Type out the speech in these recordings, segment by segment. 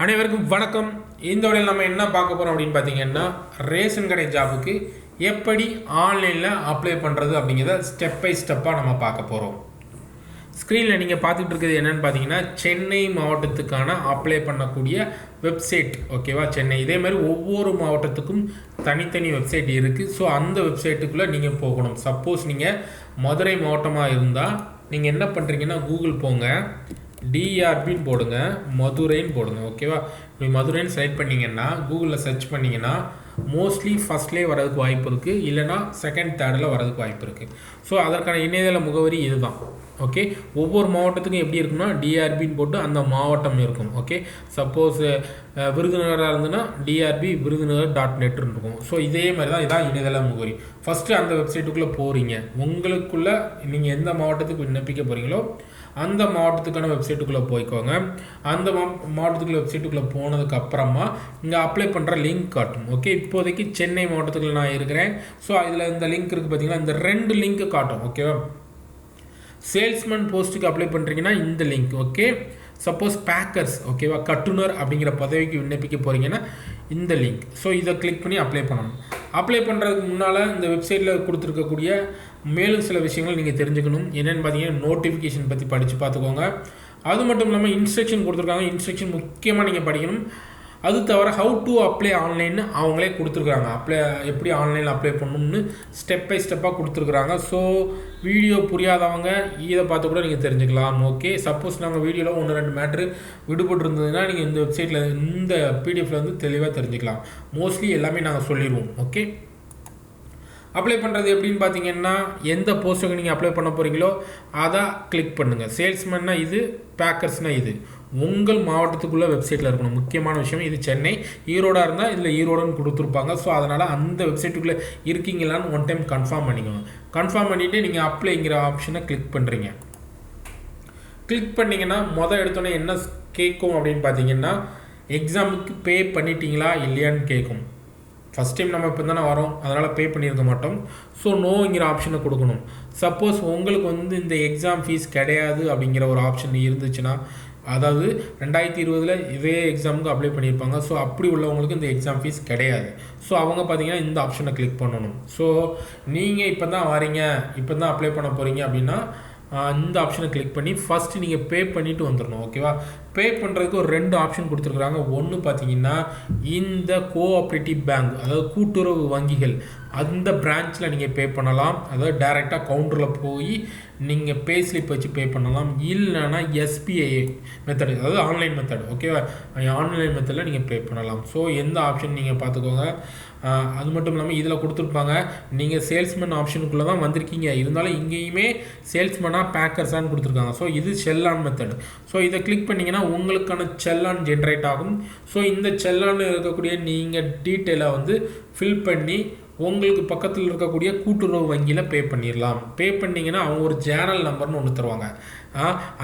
அனைவருக்கும் வணக்கம். இந்த வழியில் நம்ம என்ன பார்க்க போகிறோம் அப்படின்னு பார்த்தீங்கன்னா, ரேஷன் கடை ஜாபுக்கு எப்படி ஆன்லைனில் அப்ளை பண்ணுறது அப்படிங்கிறத ஸ்டெப் பை ஸ்டெப்பாக நம்ம பார்க்க போகிறோம். ஸ்க்ரீனில் நீங்கள் பார்த்துட்டு இருக்கிறது என்னென்னு பார்த்தீங்கன்னா, சென்னை மாவட்டத்துக்கான அப்ளை பண்ணக்கூடிய வெப்சைட். ஓகேவா, சென்னை. இதே மாதிரி ஒவ்வொரு மாவட்டத்துக்கும் தனித்தனி வெப்சைட் இருக்குது. ஸோ அந்த வெப்சைட்டுக்குள்ளே நீங்கள் போகணும். சப்போஸ் நீங்கள் மதுரை மாவட்டமாக இருந்தால் நீங்கள் என்ன பண்ணுறீங்கன்னா, கூகுள் போங்க, டிஆர்பின்னு போடுங்க, மதுரைன்னு போடுங்க. ஓகேவா, இப்படி மதுரைன்னு செலக்ட் பண்ணிங்கன்னா கூகுளில் சர்ச் பண்ணிங்கன்னா மோஸ்ட்லி ஃபஸ்ட்லேயே வரதுக்கு வாய்ப்பு இருக்குது, இல்லைனா செகண்ட் தேர்டில் வரதுக்கு வாய்ப்பு இருக்குது. ஸோ அதற்கான இணையதள முகவரி இதுதான். ஓகே, ஒவ்வொரு மாவட்டத்துக்கும் எப்படி இருக்குன்னா டிஆர்பின்னு போட்டு அந்த மாவட்டம் இருக்கும். ஓகே, சப்போஸ் விருதுநகராக இருந்ததுன்னா டிஆர்பி விருதுநகர்.net இருக்கும். ஸோ இதே மாதிரி தான் இதான் இணையதள முகவரி. ஃபஸ்ட்டு அந்த வெப்சைட்டுக்குள்ளே போகிறீங்க. உங்களுக்குள்ளே நீங்கள் எந்த மாவட்டத்துக்கு விண்ணப்பிக்க போகிறீங்களோ அந்த மாவட்டத்துக்கான வெப்சைட்டுக்குள்ளே போய்க்கோங்க. அந்த மாவட்டத்துக்குள்ள வெப்சைட்டுக்குள்ளே போனதுக்கப்புறமா இங்கே அப்ளை பண்ணுற லிங்க் காட்டும். ஓகே, இப்போதைக்கு சென்னை மாவட்டத்துக்குள்ள நான் இருக்கிறேன். ஸோ அதில் இந்த லிங்க் இருக்குது பார்த்தீங்கன்னா, இந்த 2 லிங்க்கு காட்டும். ஓகேவா, சேல்ஸ்மேன் போஸ்ட்டுக்கு அப்ளை பண்ணுறீங்கன்னா இந்த லிங்க். ஓகே, சப்போஸ் பேக்கர்ஸ், ஓகேவா, கட்டுனர் அப்படிங்கிற பதவிக்கு விண்ணப்பிக்க போகிறீங்கன்னா இந்த லிங்க். ஸோ இதை கிளிக் பண்ணி அப்ளை பண்ணணும். அப்ளை பண்ணுறதுக்கு முன்னால் இந்த வெப்சைட்டில் கொடுத்துருக்கக்கூடிய மேலும் சில விஷயங்கள் நீங்கள் தெரிஞ்சுக்கணும். என்னென்னு பார்த்தீங்கன்னா, நோட்டிஃபிகேஷன் பற்றி படித்து பார்த்துக்கோங்க. அது மட்டும் இல்லாமல் இன்ஸ்ட்ரக்ஷன் கொடுத்துருக்காங்க. இன்ஸ்ட்ரக்ஷன் முக்கியமாக நீங்கள் படிக்கணும். அது தவிர ஹவு டு அப்ளை ஆன்லைன்னு அவங்களே கொடுத்துருக்குறாங்க. எப்படி ஆன்லைனில் அப்ளை பண்ணணும்னு ஸ்டெப் பை ஸ்டெப்பாக கொடுத்துருக்குறாங்க. ஸோ வீடியோ புரியாதவங்க இதை பார்த்து கூட நீங்கள் தெரிஞ்சுக்கலாம். ஓகே, சப்போஸ் நாங்கள் வீடியோவில் 1-2 மேட்ரு விடுபட்டு இருந்ததுன்னா நீங்கள் இந்த வெப்சைட்டில் இந்த பிடிஎஃப்ல வந்து தெளிவாக தெரிஞ்சுக்கலாம். மோஸ்ட்லி எல்லாமே நாங்கள் சொல்லிடுவோம். ஓகே, அப்ளை பண்ணுறது எப்படின்னு பார்த்தீங்கன்னா, எந்த போஸ்ட்டுக்கு நீங்கள் அப்ளை பண்ண போகிறீங்களோ அதை கிளிக் பண்ணுங்கள். சேல்ஸ்மேன்னா இது, பேக்கர்ஸ்னால் இது. உங்கள் மாவட்டத்துக்குள்ளே வெப்சைட்டில் இருக்கணும். முக்கியமான விஷயம் இது. சென்னை, ஈரோடாக இருந்தால் இதில் ஈரோடுன்னு கொடுத்துருப்பாங்க. ஸோ அதனால் அந்த வெப்சைட்டுக்குள்ளே இருக்கீங்களான்னு ஒன் டைம் கன்ஃபார்ம் பண்ணிக்கோங்க. கன்ஃபார்ம் பண்ணிவிட்டு நீங்கள் அப்ளைங்கிற ஆப்ஷனை கிளிக் பண்ணுறீங்க. கிளிக் பண்ணிங்கன்னா எடுத்தோன்னே என்ன கேட்கும் அப்படின்னு பார்த்தீங்கன்னா, எக்ஸாமுக்கு பே பண்ணிட்டீங்களா இல்லையான்னு கேட்கும். ஃபஸ்ட் டைம் நம்ம இப்போ தானே வரோம், அதனால் பே பண்ணியிருக்க மாட்டோம். ஸோ நோங்கிற ஆப்ஷனை கொடுக்கணும். சப்போஸ் உங்களுக்கு வந்து இந்த எக்ஸாம் ஃபீஸ் கிடையாது அப்படிங்கிற ஒரு ஆப்ஷன் இருந்துச்சுன்னா, அதாவது 2020 இதே எக்ஸாமுக்கு அப்ளை பண்ணியிருப்பாங்க. ஸோ அப்படி உள்ளவங்களுக்கு இந்த எக்ஸாம் ஃபீஸ் கிடையாது. ஸோ அவங்க பார்த்தீங்கன்னா இந்த ஆப்ஷனை கிளிக் பண்ணணும். ஸோ நீங்கள் இப்போ தான் வரீங்க, இப்போ தான் அப்ளை பண்ண போகிறீங்க அப்படின்னா இந்த ஆப்ஷனை கிளிக் பண்ணி ஃபஸ்ட்டு நீங்கள் பே பண்ணிவிட்டு வந்துடணும். ஓகேவா, பே பண்ணுறதுக்கு ஒரு 2 ஆப்ஷன் கொடுத்துருக்குறாங்க. ஒன்று பார்த்தீங்கன்னா, இந்த கோஆப்ரேட்டிவ் பேங்க், அதாவது கூட்டுறவு வங்கிகள், அந்த பிரான்ச்சில் நீங்கள் பே பண்ணலாம். அதாவது டைரெக்டாக கவுண்டரில் போய் நீங்கள் பே ஸ்லிப் வச்சு பே பண்ணலாம். இல்லைனா எஸ்பிஐ மெத்தட், அதாவது ஆன்லைன் மெத்தட். ஓகேவா, ஆன்லைன் மெத்தடில் நீங்கள் பே பண்ணலாம். ஸோ எந்த ஆப்ஷன் நீங்கள் பார்த்துக்கோங்க. அது மட்டும் இல்லாமல் இதில் கொடுத்துருப்பாங்க, நீங்கள் சேல்ஸ்மேன் ஆப்ஷனுக்குள்ளே தான் வந்திருக்கீங்க, இருந்தாலும் இங்கேயுமே சேல்ஸ்மேனாக பேக்கர்ஸான்னு கொடுத்துருக்காங்க. ஸோ இது செல்லான் மெத்தட். ஸோ இதை கிளிக் பண்ணிங்கன்னா உங்களுக்கான செல்லான் ஜென்ரேட் ஆகும். ஸோ இந்த செல்லான் இருக்கக்கூடிய நீங்கள் டீட்டெயிலை வந்து ஃபில் பண்ணி உங்களுக்கு பக்கத்தில் இருக்கக்கூடிய கூட்டுறவு வங்கியில் பே பண்ணிடலாம். பே பண்ணிங்கன்னா அவங்க ஒரு சேனல் நம்பர்னு ஒன்று தருவாங்க.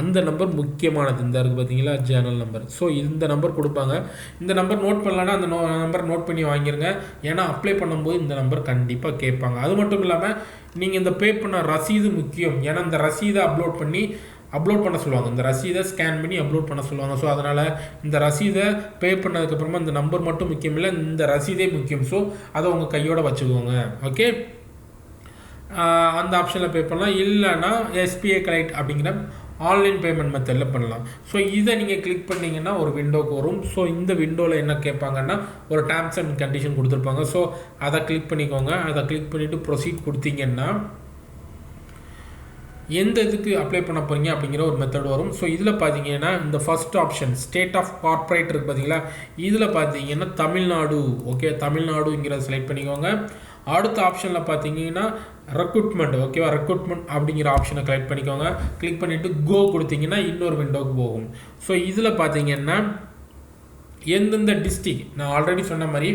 அந்த நம்பர் முக்கியமானது. இந்த இருக்குது பார்த்தீங்களா, சேனல் நம்பர். ஸோ இந்த நம்பர் கொடுப்பாங்க. இந்த நம்பர் நோட் பண்ணலன்னா அந்த நம்பர் நோட் பண்ணி வாங்கிருங்க. ஏன்னா அப்ளை பண்ணும்போது இந்த நம்பர் கண்டிப்பாக கேட்பாங்க. அது மட்டும் இல்லாமல் நீங்கள் இந்த பே பண்ண ரசீது முக்கியம். ஏன்னா இந்த ரசீதை அப்லோட் பண்ண சொல்லுவாங்க. இந்த ரசீதை ஸ்கேன் பண்ணி அப்லோட் பண்ண சொல்லுவாங்க. ஸோ அதனால் இந்த ரசீதை பே பண்ணதுக்கப்புறமா இந்த நம்பர் மட்டும் முக்கியம் இல்லை, இந்த ரசீதே முக்கியம். ஸோ அதை உங்கள் கையோடு வச்சுக்கோங்க. ஓகே, அந்த ஆப்ஷனில் பே பண்ணலாம். இல்லைன்னா எஸ்பிஐ கலெக்ட் அப்படிங்கிற ஆன்லைன் பேமெண்ட் மெத்தடில் பண்ணலாம். ஸோ இதை நீங்கள் கிளிக் பண்ணிங்கன்னா ஒரு விண்டோக்கு வரும். ஸோ இந்த விண்டோவில் என்ன கேட்பாங்கன்னா, ஒரு டேர்ம்ஸ் அண்ட் கண்டிஷன் கொடுத்துருப்பாங்க. ஸோ அதை கிளிக் பண்ணிக்கோங்க. அதை கிளிக் பண்ணிவிட்டு ப்ரொசீட் கொடுத்தீங்கன்னா எந்த இதுக்கு அப்ளை பண்ண போகிறீங்க அப்படிங்கிற ஒரு மெத்தட் வரும். ஸோ இதில் பார்த்தீங்கன்னா இந்த first option state of corporate இருக்குது பார்த்தீங்களா, இதில் பார்த்தீங்கன்னா தமிழ்நாடு. ஓகே, தமிழ்நாடுங்கிறத செலக்ட் பண்ணிக்கோங்க. அடுத்த ஆப்ஷனில் பார்த்தீங்கன்னா ரெக்ரூட்மெண்ட். ஓகேவா, ரெக்ரூட்மெண்ட் அப்படிங்கிற ஆப்ஷனை கிளிக் பண்ணிக்கோங்க. கிளிக் பண்ணிவிட்டு கோ கொடுத்தீங்கன்னா இன்னொரு விண்டோக்கு போகும். ஸோ இதில் பார்த்தீங்கன்னா எந்தெந்த டிஸ்ட்ரிக், நான் ஆல்ரெடி சொன்ன மாதிரி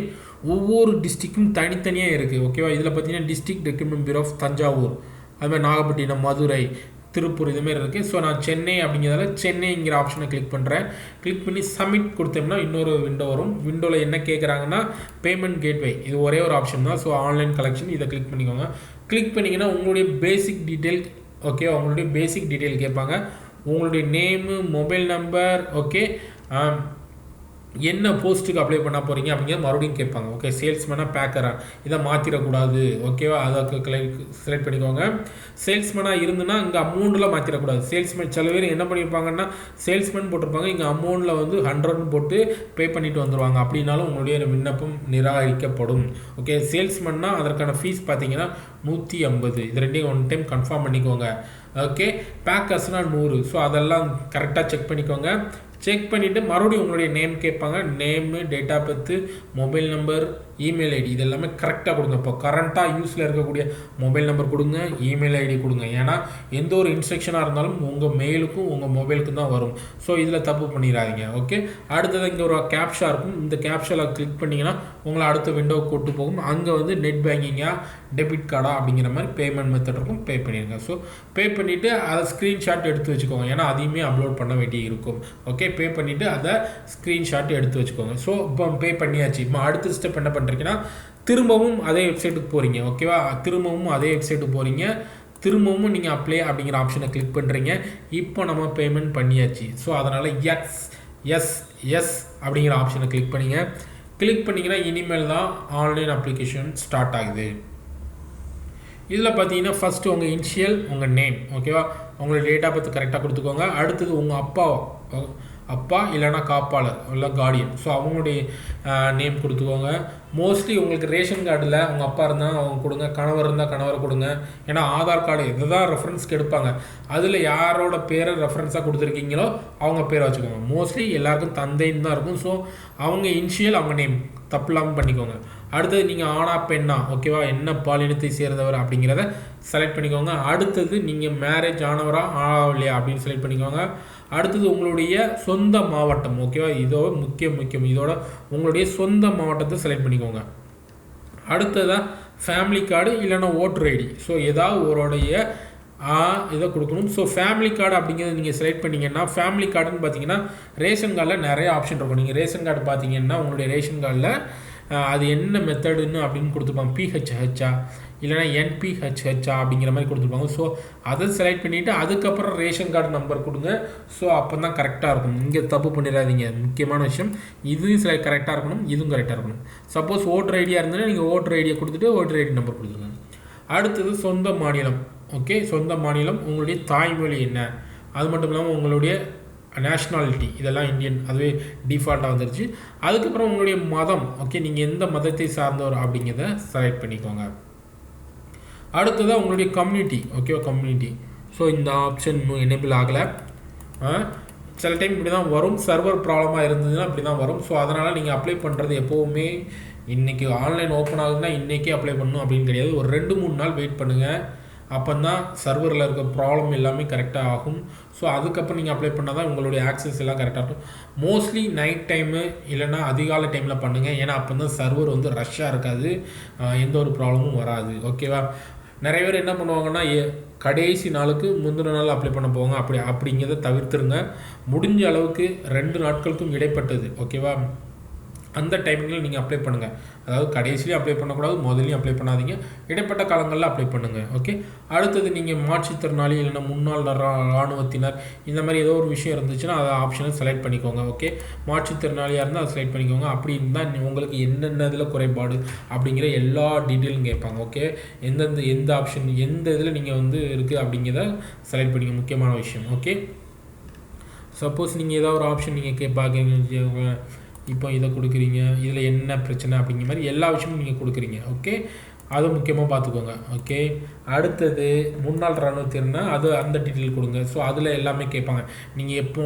ஒவ்வொரு டிஸ்ட்ரிக்கும் தனித்தனியாக இருக்குது. ஓகேவா, இதில் பார்த்தீங்கன்னா district recruitment bureau of Thanjavur, அதுமாதிரி நாகப்பட்டினம், மதுரை, திருப்பூர் இதுமாரி இருக்குது. ஸோ நான் சென்னை அப்படிங்கிறதால சென்னைங்கிற ஆப்ஷனை கிளிக் பண்ணுறேன். கிளிக் பண்ணி சப்மிட் கொடுத்தோம்னா இன்னொரு விண்டோ வரும். விண்டோவில் என்ன கேட்குறாங்கன்னா பேமெண்ட் கேட்வே, இது ஒரே ஒரு ஆப்ஷன் தான். ஸோ ஆன்லைன் கலெக்ஷன், இதை கிளிக் பண்ணிக்கோங்க. கிளிக் பண்ணிங்கன்னா உங்களுடைய பேசிக் டீட்டெயில், ஓகே, உங்களுடைய பேசிக் டீட்டெயில் கேட்பாங்க. உங்களுடைய நேமு, மொபைல் நம்பர், ஓகே, என்ன போஸ்ட்டுக்கு அப்ளை பண்ண போகிறீங்க அப்படிங்கிற மறுபடியும் கேட்பாங்க. ஓகே, சேல்ஸ்மேனாக பேக்கராக இதை மாற்றிடக்கூடாது. ஓகேவா, அதை செலக்ட் பண்ணிக்கோங்க. சேல்ஸ்மேனாக இருந்துன்னா இங்கே அமௌண்ட்டில் மாற்றிடக்கூடாது. சேல்ஸ்மேன் சில பேர் என்ன பண்ணியிருப்பாங்கன்னா சேல்ஸ்மேன் போட்டிருப்பாங்க, இங்கே அமௌண்ட்டில் வந்து 100 போட்டு பே பண்ணிட்டு வந்துடுவாங்க. அப்படின்னாலும் உங்களுடைய விண்ணப்பம் நிராகரிக்கப்படும். ஓகே, சேல்ஸ்மேன்னா அதற்கான ஃபீஸ் பார்த்தீங்கன்னா 150. இது ரெண்டையும் ஒன் டைம் கன்ஃபார்ம் பண்ணிக்கோங்க. ஓகே, பேக்கர்ஸ்னால் 100. ஸோ அதெல்லாம் கரெக்டாக செக் பண்ணிக்கோங்க. செக் பண்ணிவிட்டு மறுபடியும் உங்களுடைய நேம் கேட்பாங்க. Name, date of birth, mobile number, email ID இது எல்லாமே கரெக்டாக கொடுங்க. இப்போ கரண்ட்டாக யூஸில் இருக்கக்கூடிய மொபைல் நம்பர் கொடுங்க, இமெயில் ஐடி கொடுங்க. ஏன்னா எந்த ஒரு இன்ஸ்ட்ரக்ஷனாக இருந்தாலும் உங்கள் மெயிலுக்கும் உங்கள் மொபைலுக்கும் தான் வரும். ஸோ இதில் தப்பு பண்ணிடாதீங்க. ஓகே, அடுத்தது இங்கே ஒரு கேப்ஷா இருக்கும். இந்த கேப்ஷாவில் கிளிக் பண்ணிங்கன்னா உங்களை அடுத்த விண்டோவுக்கு கூட்டு போகும். அங்கே வந்து நெட் பேங்கிங்கா, டெபிட் கார்டா அப்படிங்கிற மாதிரி பேமெண்ட் மெத்தட் இருக்கும். பே பண்ணிடுங்க. ஸோ பே பண்ணிவிட்டு அதை ஸ்க்ரீன்ஷாட் எடுத்து வச்சுக்கோங்க. ஏன்னா அதையுமே அப்லோட் பண்ண வேண்டி இருக்கும். ஓகே, பே பண்ணிவிட்டு அதை ஸ்க்ரீன்ஷாட் எடுத்து வச்சுக்கோங்க. ஸோ இப்போ பே பண்ணியாச்சு. இப்போ அடுத்த ஸ்டெப் என்ன பண்ணுறீங்கன்னா திரும்பவும் அதே வெப்சைட்டுக்கு போகிறீங்க. ஓகேவா, திரும்பவும் அதே வெப்சைட்டுக்கு போகிறீங்க. திரும்பவும் நீங்கள் அப்ளை அப்படிங்கிற ஆப்ஷனை கிளிக் பண்ணுறீங்க. இப்போ நம்ம பேமெண்ட் பண்ணியாச்சு. ஸோ அதனால் எஸ் அப்படிங்கிற ஆப்ஷனை கிளிக் பண்ணிங்கன்னா இனிமேல் தான் ஆன்லைன் அப்ளிகேஷன் ஸ்டார்ட் ஆகுது. இதில் பார்த்தீங்கன்னா ஃபஸ்ட்டு உங்கள் இனிஷியல், உங்கள் நேம். ஓகேவா, உங்களோட டேட் ஆஃப் பர்த் கரெக்டாக கொடுத்துக்கோங்க. அடுத்தது உங்கள் அப்பா இல்லைனா காப்பாளர் இல்லை கார்டியன், ஸோ அவங்களுடைய நேம் கொடுத்துக்கோங்க. மோஸ்ட்லி உங்களுக்கு ரேஷன் கார்டில் உங்கள் அப்பா இருந்தால் அவங்க கொடுங்க, கணவர் இருந்தால் கணவரை கொடுங்க. ஏன்னா ஆதார் கார்டு இதை தான் ரெஃபரன்ஸ்க்கு எடுப்பாங்க. அதில் யாரோட பேரை ரெஃபரன்ஸாக கொடுத்துருக்கீங்களோ அவங்க பேரை வச்சுக்கோங்க. மோஸ்ட்லி எல்லாருக்கும் தந்தைன்னு தான் இருக்கும். ஸோ அவங்க இனிஷியல், அவங்க நேம் தப்பு இல்லாமல் பண்ணிக்கோங்க. அடுத்தது நீங்கள் ஆனா பெண்ணா, ஓகேவா, என்ன பாலினத்தை சேர்ந்தவர் அப்படிங்கிறத செலக்ட் பண்ணிக்கோங்க. அடுத்தது நீங்கள் மேரேஜ் ஆனவரா ஆகலையா அப்படின்னு செலக்ட் பண்ணிக்கோங்க. அடுத்தது உங்களுடைய சொந்த மாவட்டம். ஓகேவா, இதோட முக்கியம் இதோட உங்களுடைய சொந்த மாவட்டத்தை செலக்ட் பண்ணிக்கோங்க. அடுத்ததான் ஃபேமிலி கார்டு இல்லைன்னா ஓட்டர் ஐடி. ஸோ ஏதாவது ஒருடைய இதை கொடுக்கணும். ஸோ ஃபேமிலி கார்டு அப்படிங்கிறது நீங்கள் செலக்ட் பண்ணிங்கன்னா, ஃபேமிலி கார்டுன்னு பார்த்தீங்கன்னா ரேஷன் கார்டில் நிறைய ஆப்ஷன் இருக்கும். நீங்கள் ரேஷன் கார்டு பார்த்தீங்கன்னா உங்களுடைய ரேஷன் கார்டில் அது என்ன மெத்தடுன்னு அப்படின்னு கொடுத்துருப்பாங்க. பிஹெச்ஹெச்சா இல்லைனா என்பிஹெச்ஹெச்சா அப்படிங்கிற மாதிரி கொடுத்துருப்பாங்க. ஸோ அதை செலக்ட் பண்ணிவிட்டு அதுக்கப்புறம் ரேஷன் கார்டு நம்பர் கொடுங்க. ஸோ அப்போ தான் கரெக்டாக இருக்கும். இங்கே தப்பு பண்ணிடாதீங்க. முக்கியமான விஷயம், இதுவும் கரெக்டாக இருக்கணும், இதுவும் கரெக்டாக இருக்கணும். சப்போஸ் ஓட்டர் ஐடியா இருந்ததுன்னா நீங்கள் ஓட்டர் ஐடியை கொடுத்துட்டு ஓட்டர் ஐடி நம்பர் கொடுத்துருங்க. அடுத்தது சொந்த மாநிலம். ஓகே, சொந்த மாநிலம், உங்களுடைய தாய்மொழி என்ன, அது மட்டும் இல்லாமல் உங்களுடைய நேஷ்னாலிட்டி, இதெல்லாம் இந்தியன், அதுவே டிஃபால்ட்டாக வந்துருச்சு. அதுக்கப்புறம் உங்களுடைய மதம். ஓகே, நீங்கள் எந்த மதத்தை சார்ந்தவர் அப்படிங்கிறத செலக்ட் பண்ணிக்கோங்க. அடுத்ததாக உங்களுடைய கம்யூனிட்டி. ஓகேவா, கம்யூனிட்டி. ஸோ இந்த ஆப்ஷன் இன்னும் எனேபிள் ஆகலை. சில டைம் இப்படி தான் வரும், சர்வர் ப்ராப்ளமாக இருந்ததுன்னா இப்படி தான் வரும். ஸோ அதனால் நீங்கள் அப்ளை பண்ணுறது எப்போவுமே இன்றைக்கி ஆன்லைன் ஓப்பன் ஆகுதுன்னா இன்றைக்கே அப்ளை பண்ணணும் அப்படின்னு கிடையாது. ஒரு 2-3 நாள் வெயிட் பண்ணுங்கள். அப்போ தான் சர்வரில் இருக்க ப்ராப்ளம் எல்லாமே கரெக்டாக ஆகும். ஸோ அதுக்கப்புறம் நீங்கள் அப்ளை பண்ணால் தான் உங்களுடைய ஆக்சஸ் எல்லாம் கரெக்டாக இருக்கும். மோஸ்ட்லி நைட் டைமு இல்லைனா அதிகாலை டைமில் பண்ணுங்கள். ஏன்னா அப்போ தான் சர்வர் வந்து ரஷ்ஷாக இருக்காது, எந்த ஒரு ப்ராப்ளமும் வராது. ஓகேவா, நிறைய பேர் என்ன பண்ணுவாங்கன்னா கடைசி நாளுக்கு முந்தின நாள் அப்ளை பண்ண போவாங்க. அப்படிங்கிறத தவிர்த்துருங்க. முடிஞ்ச அளவுக்கு 2 நாட்களுக்கும் இடைப்பட்டது. ஓகேவா, அந்த டைமிங்கில் நீங்கள் அப்ளை பண்ணுங்கள். அதாவது கடைசிலையும் அப்ளை பண்ணக்கூடாது, முதலையும் அப்ளை பண்ணாதீங்க, இடைப்பட்ட காலங்களில் அப்ளை பண்ணுங்கள். ஓகே, அடுத்தது நீங்கள் மாற்றுத்திறனாளி இல்லைன்னா முன்னாள் இராணுவத்தினர் இந்த மாதிரி ஏதோ ஒரு விஷயம் இருந்துச்சுன்னா அதை ஆப்ஷனை செலக்ட் பண்ணிக்கோங்க. ஓகே, மாற்றுத்திறனாளியாக இருந்தால் அதை செலக்ட் பண்ணிக்கோங்க. அப்படி இருந்தால் உங்களுக்கு என்னென்ன இதில் குறைபாடு அப்படிங்கிற எல்லா டீட்டெயிலும் கேட்பாங்க. ஓகே, எந்த ஆப்ஷன் எந்த இதில் நீங்கள் வந்து இருக்குது அப்படிங்கிறத செலக்ட் பண்ணிக்க, முக்கியமான விஷயம். ஓகே, சப்போஸ் நீங்கள் ஏதாவது ஒரு ஆப்ஷன் நீங்கள் கேட்பாங்க, இப்போ இதை கொடுக்குறீங்க, இதில் என்ன பிரச்சனை அப்படிங்கிற மாதிரி எல்லா விஷயமும் நீங்கள் கொடுக்குறீங்க. ஓகே, அதை முக்கியமாக பார்த்துக்கோங்க. ஓகே, அடுத்தது முன்னாள் இராணுவத்தினர்னா அந்த டீட்டெயில் கொடுங்க. ஸோ அதில் எல்லாமே கேட்பாங்க, நீங்கள் எப்போ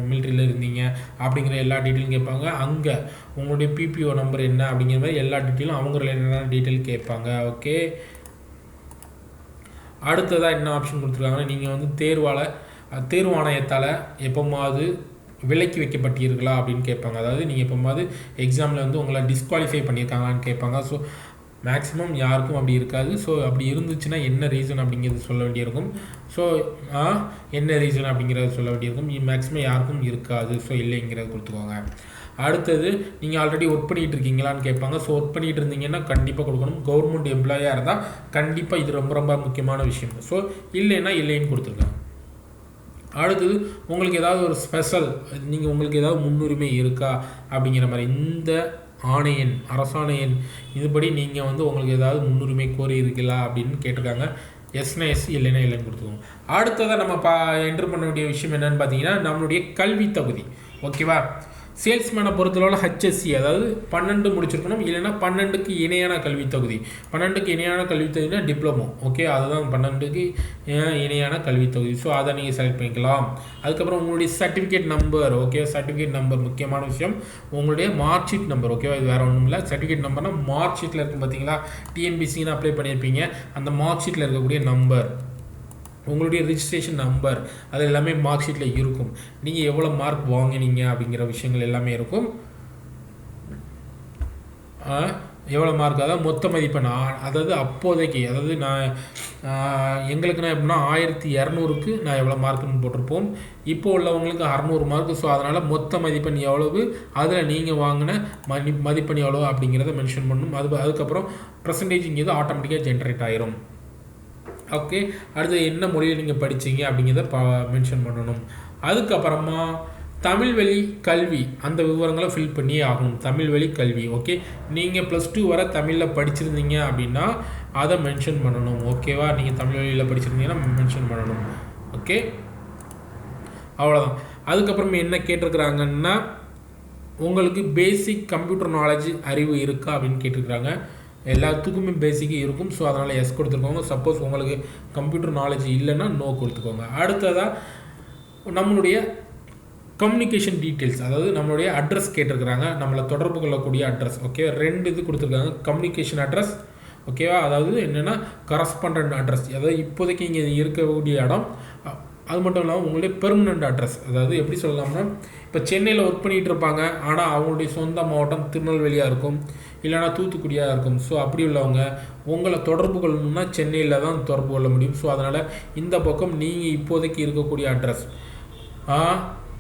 மிலிட்ரியில் இருந்தீங்க அப்படிங்கிற எல்லா டீட்டெயிலும் கேட்பாங்க. அங்கே உங்களுடைய பிபிஓ நம்பர் என்ன அப்படிங்கிற மாதிரி எல்லா டீட்டெயிலும் அவங்க ரிலேட்டடான டீட்டெயில் கேட்பாங்க. ஓகே, அடுத்ததாக என்ன ஆப்ஷன் கொடுத்துருக்காங்கன்னா, நீங்கள் வந்து தேர்வாணையத்தால் எப்போமாவது விலக்கி வைக்கப்பட்டீர்களா அப்படின்னு கேட்பாங்க. அதாவது நீங்கள் எப்போமாவது எக்ஸாமில் வந்து உங்களை டிஸ்குவாலிஃபை பண்ணியிருக்காங்களான்னு கேட்பாங்க. ஸோ மேக்ஸிமம் யாருக்கும் அப்படி இருக்காது. ஸோ அப்படி இருந்துச்சுன்னா என்ன ரீசன் அப்படிங்கிறது சொல்ல வேண்டியிருக்கும். ஸோ என்ன ரீசன் அப்படிங்கிறத சொல்ல வேண்டியிருக்கும். மேக்ஸிமம் யாருக்கும் இருக்காது. ஸோ இல்லைங்கிறத கொடுத்துக்கோங்க. அடுத்தது நீங்கள் ஆல்ரெடி ஒர்க் பண்ணிகிட்டு இருக்கீங்களான்னு கேட்பாங்க. ஸோ ஒர்க் பண்ணிகிட்டு இருந்தீங்கன்னா கண்டிப்பாக கொடுக்கணும். கவர்மெண்ட் எம்ப்ளாயாக இருந்தால் கண்டிப்பாக இது ரொம்ப ரொம்ப முக்கியமான விஷயம். ஸோ இல்லைன்னா இல்லைன்னு கொடுத்துருங்க. அடுத்தது உங்களுக்கு ஏதாவது ஒரு ஸ்பெஷல் நீங்கள் உங்களுக்கு ஏதாவது முன்னுரிமை இருக்கா அப்படிங்கிற மாதிரி இந்த ஆணையன் அரசாணையன் இதுபடி நீங்கள் வந்து உங்களுக்கு ஏதாவது முன்னுரிமை கோரி இருக்கீங்களா அப்படின்னு கேட்டிருக்காங்க. எஸ்னா எஸ் இல்லைன்னா இல்லைன்னு கொடுத்துக்கோங்க. அடுத்ததாக நம்ம என்ட்ரு பண்ண வேண்டிய விஷயம் என்னென்னு பார்த்தீங்கன்னா நம்மளுடைய கல்வி தகுதி. ஓகேவா? சேல்ஸ்மேனை பொறுத்தளவில் ஹெச்எஸ்சி அதாவது 12 முடிச்சிருக்கணும், இல்லைன்னா 12க்கு இணையான கல்வி தகுதி. 12க்கு இணையான கல்வி தகுதினா டிப்ளமோ. ஓகே, அதுதான் 12க்கு இணையான கல்வி தகுதி. ஸோ அதை நீங்கள் செலக்ட் பண்ணிக்கலாம். அதுக்கப்புறம் உங்களுடைய certificate number. Okay, certificate number முக்கியமான விஷயம். உங்களுடைய மார்க் ஷீட் நம்பர். ஓகேவா? இது வேறு ஒன்றும் இல்லை. சர்டிஃபிகேட் நம்பர்னால் மார்க் ஷீட்டில் இருக்கும் பார்த்தீங்களா, டிஎன்பிசின்னு அப்ளை பண்ணியிருப்பீங்க, அந்த மார்க் ஷீட்டில் இருக்கக்கூடிய நம்பர், உங்களுடைய ரிஜிஸ்ட்ரேஷன் நம்பர், அது எல்லாமே மார்க் ஷீட்டில் இருக்கும். நீங்கள் எவ்வளோ மார்க் வாங்கினீங்க அப்படிங்கிற விஷயங்கள் எல்லாமே இருக்கும். எவ்வளோ மார்க், அதாவது மொத்த மதிப்பெண், அதாவது அப்போதைக்கு, அதாவது நான் எங்களுக்கு நான் எப்படின்னா 1200க்கு நான் எவ்வளோ மார்க்குன்னு போட்டிருப்போம். இப்போ உள்ளவங்களுக்கு 600 மார்க்கு. ஸோ அதனால் மொத்த மதிப்பெண் எவ்வளவு, அதில் நீங்கள் வாங்கின மதிப்பெண் எவ்வளோ அப்படிங்கிறத மென்ஷன் பண்ணணும். அதுக்கப்புறம் பர்சன்டேஜ் இங்கே ஆட்டோமேட்டிக்காக ஜென்ரேட் ஆயிரும். ஓகே, அடுத்து என்ன மொழியில் நீங்கள் படித்தீங்க அப்படிங்கிறத மென்ஷன் பண்ணணும். அதுக்கப்புறமா தமிழ் வழி கல்வி அந்த விவரங்களை ஃபில் பண்ணியே ஆகணும். தமிழ் வழி கல்வி. ஓகே, நீங்கள் +2 வரை தமிழில் படிச்சிருந்தீங்க அப்படின்னா அதை மென்ஷன் பண்ணணும். ஓகேவா? நீங்கள் தமிழ் வழியில் படிச்சிருந்தீங்கன்னா மென்ஷன் பண்ணணும். ஓகே, அவ்வளோதான். அதுக்கப்புறம் என்ன கேட்டிருக்கிறாங்கன்னா உங்களுக்கு பேசிக் கம்ப்யூட்டர் நாலேஜ் அறிவு இருக்கா அப்படின்னு கேட்டிருக்கிறாங்க. எல்லாத்துக்குமே பேசிக்கு இருக்கும். ஸோ அதனால் எஸ் கொடுத்துருக்கோங்க. சப்போஸ் உங்களுக்கு கம்ப்யூட்டர் நாலேஜ் இல்லைன்னா நோ கொடுத்துக்கோங்க. அடுத்ததாக நம்மளுடைய கம்யூனிகேஷன் டீட்டெயில்ஸ், அதாவது நம்மளுடைய அட்ரஸ் கேட்டிருக்கிறாங்க, நம்மளை தொடர்பு கொள்ளக்கூடிய அட்ரஸ். ஓகே, 2 இது கொடுத்துருக்காங்க. Communication address. ஓகேவா? அதாவது என்னென்னா கரஸ்பாண்டன்ட் அட்ரஸ், அதாவது இப்போதைக்கு இங்கே இருக்கக்கூடிய இடம். அது மட்டும் இல்லாமல் உங்களுடைய பெர்மனண்ட் அட்ரஸ், அதாவது எப்படி சொல்லலாம்னா இப்போ சென்னையில் ஒர்க் பண்ணிகிட்டு இருப்பாங்க, ஆனால் அவங்களுடைய சொந்த மாவட்டம் திருநெல்வேலியாக இருக்கும், இல்லைனா தூத்துக்குடியாக இருக்கும். ஸோ அப்படி உள்ளவங்க உங்களை தொடர்பு கொள்ளணும்னா சென்னையில் தான் தொடர்பு கொள்ள முடியும். ஸோ அதனால் இந்த பக்கம் நீங்கள் இப்போதைக்கு இருக்கக்கூடிய அட்ரஸ்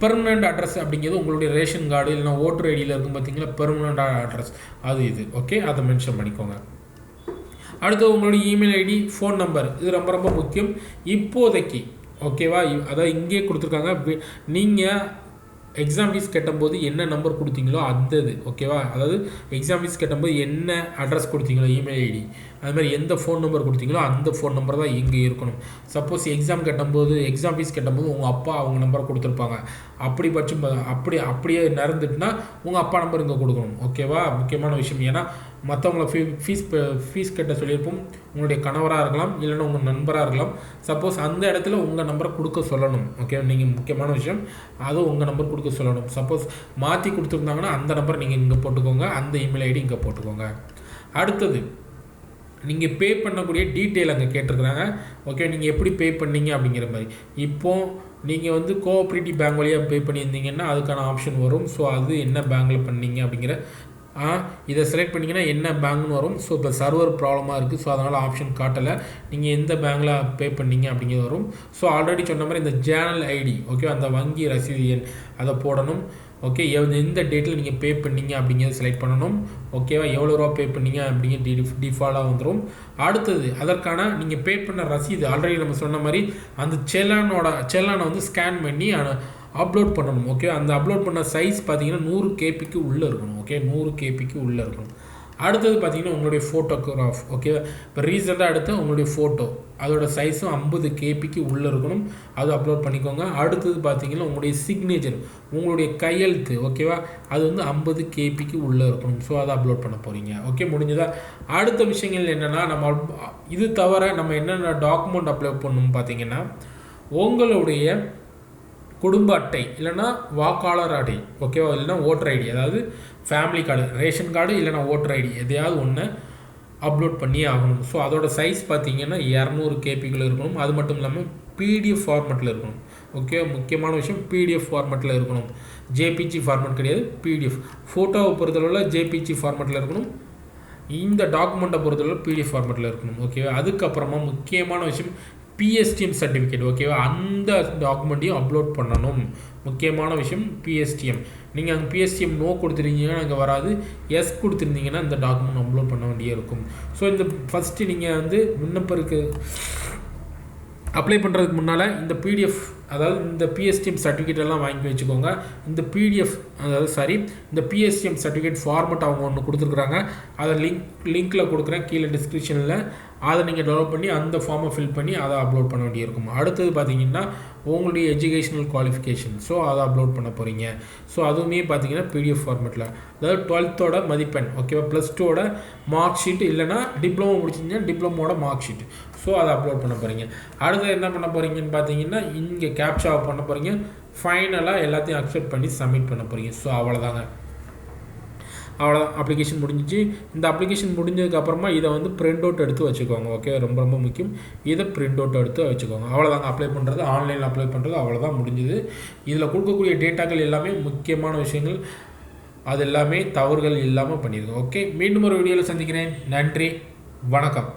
பெர்மனண்ட் அட்ரஸ் அப்படிங்கிறது உங்களுடைய ரேஷன் கார்டு இல்லைனா ஓட்டர் ஐடியில் இருக்கும் பார்த்தீங்களா, பெர்மனண்ட் அட்ரஸ் அது இது. ஓகே, அதை மென்ஷன் பண்ணிக்கோங்க. அடுத்து உங்களுடைய இமெயில் ஐடி, ஃபோன் நம்பர், இது ரொம்ப ரொம்ப முக்கியம் இப்போதைக்கு. ஓகேவா? அதாவது இங்கே கொடுத்துருக்காங்க. நீங்கள் எக்ஸாம் ஃபீஸ் கட்டும்போது என்ன நம்பர் கொடுத்தீங்களோ அந்த இது. ஓகேவா? அதாவது எக்ஸாம் ஃபீஸ் கட்டும்போது என்ன அட்ரஸ் கொடுத்தீங்களோ இமெயில் ஐடி, அது மாதிரி எந்த ஃபோன் நம்பர் கொடுத்தீங்களோ அந்த ஃபோன் நம்பர் தான் இங்கே இருக்கணும். சப்போஸ் எக்ஸாம் ஃபீஸ் கட்டும்போது உங்கள் அப்பா அவங்க நம்பரை கொடுத்துருப்பாங்க. அப்படி பட்சம் அப்படியே நடந்துட்டுனா உங்கள் அப்பா நம்பர் இங்கே கொடுக்கணும். ஓகேவா? முக்கியமான விஷயம். ஏன்னா மற்றவங்கள ஃபீஸ் கட்ட சொல்லியிருப்போம். உங்களுடைய கணவராக இருக்கலாம், இல்லைன்னா உங்கள் நண்பராக இருக்கலாம். சப்போஸ் அந்த இடத்துல உங்கள் நம்பரை கொடுக்க சொல்லணும். ஓகே, நீங்கள் முக்கியமான விஷயம், அதுவும் உங்கள் நம்பர் கொடுக்க சொல்லணும். சப்போஸ் மாற்றி கொடுத்துருந்தாங்கன்னா அந்த நம்பர் நீங்கள் இங்கே போட்டுக்கோங்க, அந்த இமெயில் ஐடி இங்கே போட்டுக்கோங்க. அடுத்தது நீங்கள் பே பண்ணக்கூடிய டீட்டெயில் அங்கே கேட்டிருக்கிறாங்க. ஓகே, நீங்கள் எப்படி பே பண்ணீங்க அப்படிங்கிற மாதிரி. இப்போது நீங்கள் வந்து கோஆப்ரேட்டிவ் பேங்க் வழியாக பே பண்ணியிருந்தீங்கன்னா அதுக்கான ஆப்ஷன் வரும். ஸோ அது என்ன பேங்க்கில் பண்ணீங்க அப்படிங்கிற இதை செலக்ட் பண்ணிங்கன்னா என்ன பேங்க்னு வரும். ஸோ இப்போ சர்வர் ப்ராப்ளமாக இருக்குது. ஸோ அதனால் ஆப்ஷன் காட்டலை. நீங்கள் எந்த பேங்க்கில் பே பண்ணீங்க அப்படிங்கிறது வரும். ஸோ ஆல்ரெடி சொன்ன மாதிரி இந்த ஜேர்னல் ஐடி, ஓகே, அந்த வங்கி ரசீது எண் அதை போடணும். ஓகே, எந்த டேட்டில் நீங்கள் பே பண்ணீங்க அப்படிங்கிறத செலக்ட் பண்ணணும். ஓகேவா? எவ்வளோ ரூபா பே பண்ணீங்க அப்படிங்கிற டிஃபால்ட்டாக வந்துடும். அடுத்தது அதற்கான நீங்கள் பே பண்ண ரசீது, ஆல்ரெடி நம்ம சொன்ன மாதிரி அந்த செல்லானை வந்து ஸ்கேன் பண்ணி அப்லோட் பண்ணணும். ஓகே, அந்த அப்லோட் பண்ண சைஸ் பார்த்தீங்கன்னா 100 கேபிக்கு உள்ளே இருக்கணும். ஓகே, 100 கேபிக்கு உள்ளே இருக்கணும். அடுத்தது பார்த்தீங்கன்னா உங்களுடைய ஃபோட்டோகிராஃப். ஓகே, இப்போ ரீசெண்டாக எடுத்த உங்களுடைய ஃபோட்டோ அதோட சைஸும் 50 கேபிக்கு உள்ளே இருக்கணும். அது அப்லோட் பண்ணிக்கோங்க. அடுத்தது பார்த்தீங்கன்னா உங்களுடைய சிக்னேச்சர், உங்களுடைய கையெழுத்து, ஓகேவா, அது வந்து 50 கேபிக்கு உள்ளே இருக்கணும். ஸோ அதை அப்லோட் பண்ண போகிறீங்க. ஓகே, முடிஞ்சதா? அடுத்த விஷயங்கள் என்னென்னா நம்ம இது தவிர நம்ம என்னென்ன டாக்குமெண்ட் அப்லோட் பண்ணணும் பார்த்தீங்கன்னா உங்களுடைய குடும்ப அட்டை இல்லைனா வாக்காளர் அட்டை, ஓகேவா, இல்லைனா ஓட்டர் ஐடி, அதாவது ஃபேமிலி கார்டு, ரேஷன் கார்டு இல்லைனா ஓட்டர் ஐடி எதையாவது ஒன்று அப்லோட் பண்ணியே ஆகணும். ஸோ அதோட சைஸ் பார்த்தீங்கன்னா 200 கேபிக்குள்ளே இருக்கணும். அது மட்டும் இல்லாமல் பிடிஎஃப் ஃபார்மெட்டில் இருக்கணும். ஓகே, முக்கியமான விஷயம் பிடிஎஃப் ஃபார்மெட்டில் இருக்கணும். ஜேபிஜி ஃபார்மெட் கிடையாது, பிடிஎஃப். ஃபோட்டோவை பொறுத்தளவில் ஜேபிஜி ஃபார்மெட்டில் இருக்கணும். இந்த டாக்குமெண்ட்டை பொறுத்தளவில் பிடிஎஃப் ஃபார்மெட்டில் இருக்கணும். ஓகேவா? அதுக்கப்புறமா முக்கியமான விஷயம் PSTM சர்டிஃபிகேட். ஓகேவா? அந்த டாக்குமெண்ட்டையும் அப்லோட் பண்ணணும். முக்கியமான விஷயம் PSTM. நீங்கள் அங்கே PSTM நோ கொடுத்துருந்தீங்கன்னா அங்கே வராது, எஸ் கொடுத்துருந்தீங்கன்னா இந்த டாக்குமெண்ட் அப்லோட் பண்ண வேண்டியே இருக்கும். ஸோ இந்த ஃபஸ்ட்டு நீங்கள் வந்து விண்ணப்பருக்கு அப்ளை பண்ணுறதுக்கு முன்னால் இந்த பிடிஎஃப் அதாவது இந்த பிஎஸ்டிஎம் சர்டிஃபிகேட் எல்லாம் வாங்கி வச்சுக்கோங்க. இந்த பிடிஎஃப் இந்த பிஎஸ்டிஎம் சர்டிஃபிகேட் ஃபார்மெட் அவங்க ஒன்று கொடுத்துருக்குறாங்க. அதை லிங்க்கில் கொடுக்குறேன் கீழே டிஸ்கிரிப்ஷனில். அதை நீங்கள் டெவலப் பண்ணி அந்த ஃபார்மை ஃபில் பண்ணி அதை அப்லோட் பண்ண வேண்டியிருக்கும். அடுத்தது பார்த்தீங்கன்னா உங்களுடைய எஜுகேஷனல் குவாலிஃபிகேஷன், ஸோ அதை அப்லோட் பண்ண போகிறீங்க. ஸோ அதுவுமே பார்த்தீங்கன்னா பிடிஎஃப் ஃபார்மெட்டில், அதாவது 12th மதிப்பெண், ஓகேவா, +2 மார்க் ஷீட், இல்லைனா டிப்ளமோ முடிச்சிருந்தீங்கன்னா டிப்ளமோட மார்க் ஷீட், ஸோ அதை அப்லோட் பண்ண போகிறீங்க. அடுத்தது என்ன பண்ண போகிறீங்கன்னு பார்த்தீங்கன்னா இங்கே கேப்சாவை பண்ண போகிறீங்க. ஃபைனலாக எல்லாத்தையும் அக்செப்ட் பண்ணி சப்மிட் பண்ண போகிறீங்க. ஸோ அவ்வளோதான் அப்ளிகேஷன் முடிஞ்சிச்சு. இந்த அப்ளிகேஷன் முடிஞ்சதுக்கப்புறமா இதை வந்து பிரிண்ட் அவுட் எடுத்து வச்சுக்கோங்க. ஓகே, ரொம்ப ரொம்ப முக்கியம். இதை பிரிண்ட் அவுட் எடுத்து வச்சுக்கோங்க. அவ்வளோதாங்க அப்ளை பண்ணுறது, ஆன்லைனில் அப்ளை பண்ணுறது அவ்வளோதான் முடிஞ்சுது. இதில் கொடுக்கக்கூடிய டேட்டாக்கள் எல்லாமே முக்கியமான விஷயங்கள், அது எல்லாமே தவறுகள் இல்லாமல் பண்ணிடுங்க. ஓகே, மீண்டும் ஒரு வீடியோவில் சந்திக்கிறேன். நன்றி, வணக்கம்.